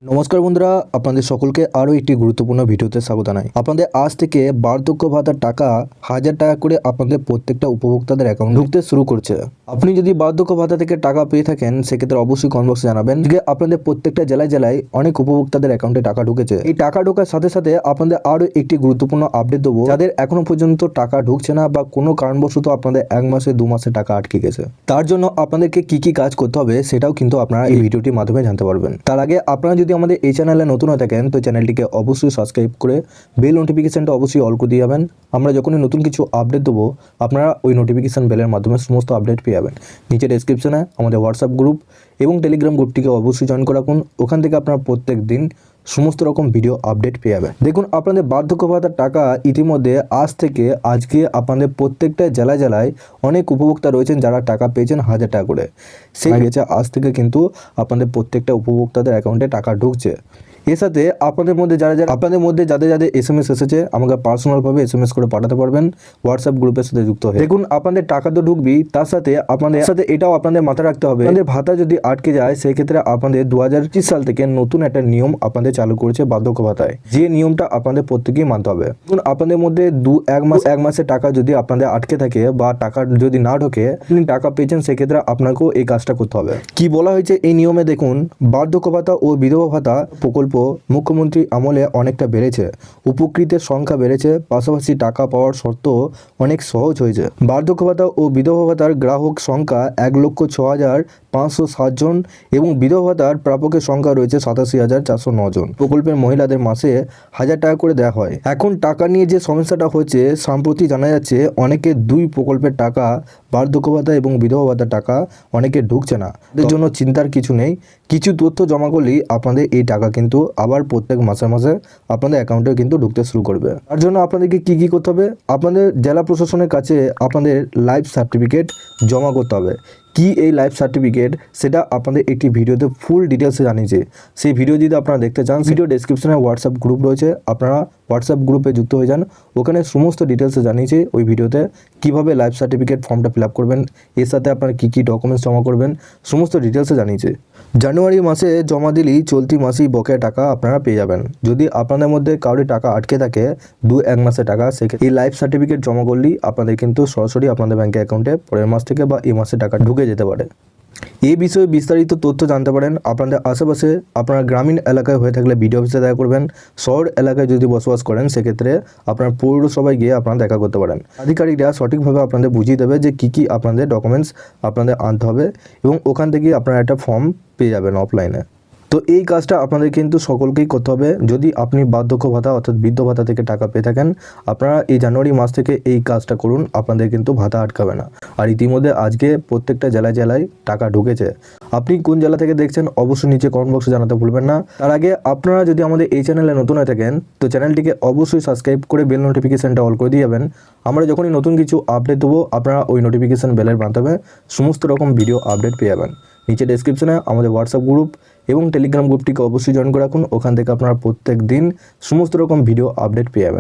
নমস্কার বন্ধুরা, আপনাদের সকলকে আরও একটি গুরুত্বপূর্ণ ভিডিওতে স্বাগত জানাই। আপনাদের আজ থেকে বার্ধক্য ভাতার টাকা 1000 টাকা করে আপনাদের প্রত্যেকটা উপভোক্তাদের অ্যাকাউন্ট ঢুকতে শুরু করছে। আপনি যদি বার্ধক্য ভাতা থেকে টাকা পেয়ে থাকেন সেক্ষেত্রে অবশ্যই কমেন্ট বক্সে জানাবেন যে আপনাদের প্রত্যেকটা জেলায় জেলায় অনেক উপভোক্তাদের অ্যাকাউন্টে টাকা ঢুকেছে। এই টাকা ঢোকার সাথে সাথে আপনাদের আরও একটি গুরুত্বপূর্ণ আপডেট দেবো, যাদের এখনো পর্যন্ত টাকা ঢুকছে না বা কোনো কারণবশত আপনাদের 1 মাসে 2 মাসে টাকা আটকে গেছে। তার জন্য আপনাদেরকে কি কি কাজ করতে হবে সেটাও কিন্তু আপনারা এই ভিডিওটির মাধ্যমে জানতে পারবেন। তার আগে আপনারা যদি আমাদের এই চ্যানেলে নতুন হয়ে থাকেন তো চ্যানেলটিকে অবশ্যই সাবস্ক্রাইব করে বেল নোটিফিকেশনটা অবশ্যই অল করে দিয়ে যাবেন। আমরা যখনই নতুন কিছু আপডেট দেবো আপনারা ওই নোটিফিকেশন বেলের মাধ্যমে সমস্ত আপডেট পেয়ে যাবেন। নিচে ডেসক্রিপশনে আমাদের হোয়াটসঅ্যাপ গ্রুপ এবং টেলিগ্রাম গ্রুপটিকে অবশ্যই জয়েন করে রাখুন। ওখান থেকে আপনারা প্রত্যেক দিন সমস্ত রকম ভিডিও আপডেট পেয়ে যাবেন। দেখুন, আপনাদের বার্ধক্য ভাতার টাকা ইতিমধ্যে আজ থেকে আজকে আপনাদের প্রত্যেকটা জেলায় জেলায় অনেক উপভোক্তা রয়েছেন যারা টাকা পেয়েছেন 1000 টাকা করে। সেই গেছে আজ থেকে কিন্তু আপনাদের প্রত্যেকটা উপভোক্তাদের অ্যাকাউন্টে টাকা ঢুকছে। এর সাথে আপনাদের মধ্যে যাদের SMS এসেছে আমাকে পার্সোনালভাবে SMS করে পাঠাতে পারবেন হোয়াটসঅ্যাপ গ্রুপের সাথে যুক্ত হয়ে। দেখুন, আপনাদের টাকা তো ঢুকবেই, তার সাথে আপনাদের সাথে এটাও আপনাদের মাথায় রাখতে হবে, আপনাদের ভাতা যদি আটকে যায় সেই ক্ষেত্রে আপনাদের 2025 সাল থেকে নতুন একটা নিয়ম আপনাদের চালু করেছে বার্ধক্য ভাতায়, যে নিয়মটা আপনাদের প্রত্যেকেই মানতে হবে। দেখুন, আপনাদের মধ্যে এক মাসের টাকা যদি আপনাদের আটকে থাকে বা টাকা যদি না ঢোকে, আপনি টাকা পেয়েছেন সেক্ষেত্রে আপনাকেও এই কাজটা করতে হবে। কি বলা হয়েছে এই নিয়মে দেখুন, বার্ধক্য ভাতা ও বিধবা ভাতা প্রকল্প মুখ্যমন্ত্রী আমলে অনেকটা বেড়েছে, উপকৃতের সংখ্যা বেড়েছে, পাশাপাশি টাকা পাওয়ার শর্ত অনেক সহজ হয়েছে। বার্ধক্য ভাতা ও বিধবা ভাতার গ্রাহক সংখ্যা 1,06,507 জন এবং বিধবা ভাতার প্রাপকের সংখ্যা রয়েছে 87,409 জন। প্রকল্পের মহিলাদের মাসে 1000 টাকা করে দেওয়া হয়। এখন টাকা নিয়ে যে সমস্যাটা হচ্ছে, সম্প্রতি জানা যাচ্ছে অনেকে দুই প্রকল্পের টাকা, বার্ধক্য ভাতা এবং বিধবা ভাতার টাকা অনেকে ঢুকছে না। এর জন্য চিন্তার কিছু নেই, কিছু তথ্য জমা করলেই আপনাদের এই টাকা কিন্তু আবার প্রত্যেক মাসে মাসে আপনাদের অ্যাকাউন্টে কিন্তু ঢুকতে শুরু করবে। তার জন্য আপনাদেরকে কি করতে হবে, আপনাদের জেলা প্রশাসনের কাছে আপনাদের লাইফ সার্টিফিকেট জমা করতে হবে। কি এই লাইফ সার্টিফিকেট সেটা আপনাদের একটি ভিডিওতে ফুল ডিটেলসে জানিয়েছে। সেই ভিডিও যদি আপনারা দেখতে চান, ভিডিও ডেসক্রিপশনে হোয়াটসঅ্যাপ গ্রুপ রয়েছে, আপনারা হোয়াটসঅ্যাপ গ্রুপে যুক্ত হয়ে যান। ওখানে সমস্ত ডিটেলসে জানিয়েছে ওই ভিডিওতে কিভাবে লাইফ সার্টিফিকেট ফর্মটা ফিল আপ করবেন, এর সাথে আপনারা কী কী ডকুমেন্টস জমা করবেন সমস্ত ডিটেলসে জানিয়েছে। জানুয়ারি মাসে জমা দিলেই চলতি মাসেই বকেয়া টাকা আপনারা পেয়ে যাবেন। যদি আপনাদের মধ্যে কারোর টাকা আটকে থাকে 2-1 মাসের টাকা, সেক্ষেত্রে এই লাইফ সার্টিফিকেট জমা করলেই আপনাদের কিন্তু সরাসরি আপনাদের ব্যাঙ্কের অ্যাকাউন্টে পরের মাস থেকে বা এই মাসে টাকা ঢুকে যেতে পারে। এই বিষয়ে বিস্তারিত তথ্য জানতে পারেন আপনাদের আশেপাশে আপনারা গ্রামীণ এলাকায় হয়ে থাকলে বিডিও অফিসে দেখা করবেন। শহর এলাকায় যদি বসবাস করেন সেক্ষেত্রে আপনার পৌরসভায় গিয়ে আপনারা দেখা করতে পারেন। আধিকারিকরা সঠিকভাবে আপনাদের বুঝিয়ে দেবে যে কী কী আপনাদের ডকুমেন্টস আপনাদের আনতে হবে এবং ওখান থেকে আপনারা একটা ফর্ম পেয়ে যাবেন অফলাইনে। তো এই কাজটা আপনাদের কিন্তু সকলকেই করতে হবে। যদি আপনি বার্ধক্য ভাতা অর্থাৎ বৃদ্ধ ভাতা থেকে টাকা পেয়ে থাকেন, আপনারা এই জানুয়ারি মাস থেকে এই কাজটা করুন, আপনাদের কিন্তু ভাতা আটকাবে না। আর ইতিমধ্যে আজকে প্রত্যেকটা জেলায় জেলায় টাকা ঢুকেছে। আপনি কোন জেলা থেকে দেখছেন অবশ্যই নিচে কমেন্ট বক্সে জানাতে ভুলবেন না। তার আগে আপনারা যদি আমাদের এই চ্যানেলে নতুন হয়ে থাকেন তো চ্যানেলটিকে অবশ্যই সাবস্ক্রাইব করে বেল নোটিফিকেশনটা অল করে দিয়ে যাবেন। আমরা যখনই নতুন কিছু আপডেট দেবো আপনারা ওই নোটিফিকেশন বেলের মাধ্যমে সমস্ত রকম ভিডিও আপডেট পেয়ে যাবেন। নিচে ডেসক্রিপশনে আমাদের হোয়াটসঅ্যাপ গ্রুপ এবং টেলিগ্রাম গ্রুপটিকে অবশ্যই জয়েন করে রাখুন। ওখান থেকে আপনারা প্রত্যেক দিন সমস্ত রকম ভিডিও আপডেট পেয়ে যাবেন।